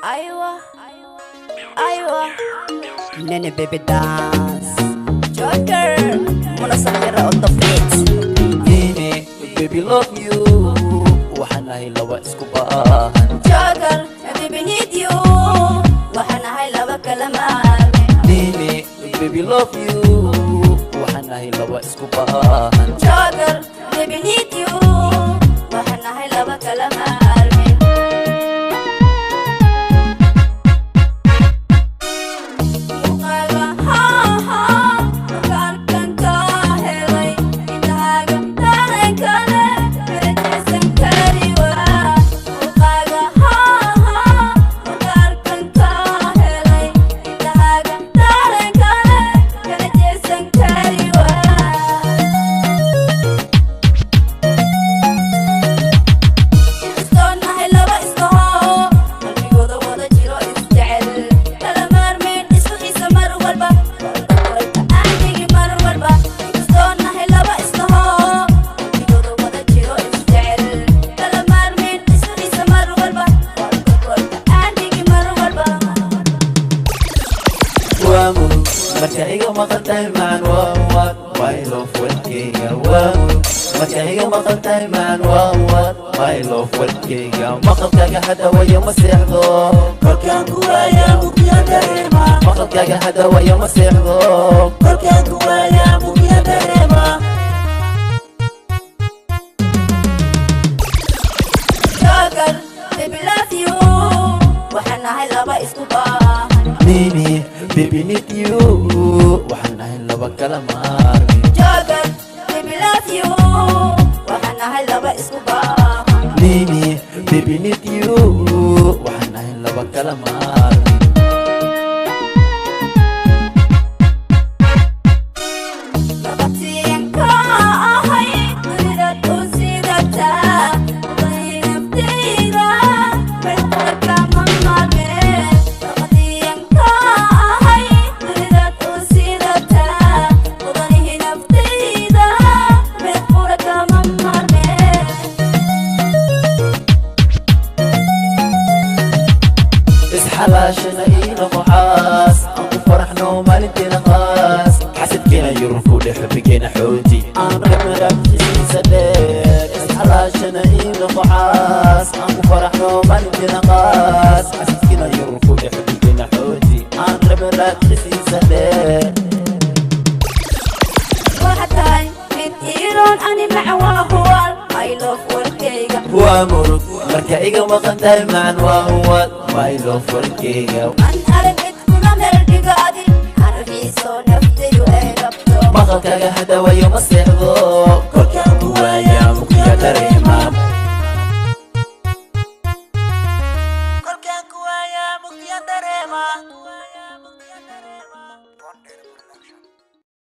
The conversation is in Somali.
أيوة أيوة Nene baby dance جوكر منصة on the beat Nene baby love you waxaan ahay laba isku baahan جوكر baby need you وحنا هاي لبا كلمان Nene baby love you waxaan ahay laba isku baahan جوكر baby need you وحنا هاي لبا كلمان marka iga maqan tahay maan waa my love walkeyga waamu marka iga maqan tahay maan waa my love walkeyga maqalkaaga hadda wayo ma seexdo Kolkaan ku waayaa mugdiyan dareema maqalkaaga hadda wayo ma seexdo Kolkaan ku waayaa mugdiyan dareema Joker, baby love you وحنا هاي لبا isku baahan Nene baby need you waxaan ahay laba kala maarmi Joker, baby love you وحنا هاي لبا isku baahan Nene baby need you waxaan ahay laba kala maarmi حلاشنا إينا قحاس أنكو فرحنا ومالنتنا قاس حسدكينا يرفو لحبكينا حوتي أنا ربنا بجسين سدير حلاشنا إينا قحاس أنكو فرحنا ومالنتنا قاس حسدكينا يرفو لحبكينا حوتي أنا ربنا بجسين سدير واحد تايم من إيران أنا مع وهوال I love والكيغا وامرك مركا إيغا مقنتاي معن وهوال my love والكيغا أن أرقت كل مرقي قادي عرفي سو نفتي وإيغبتو مقلكاga hadda wayo ma seexdo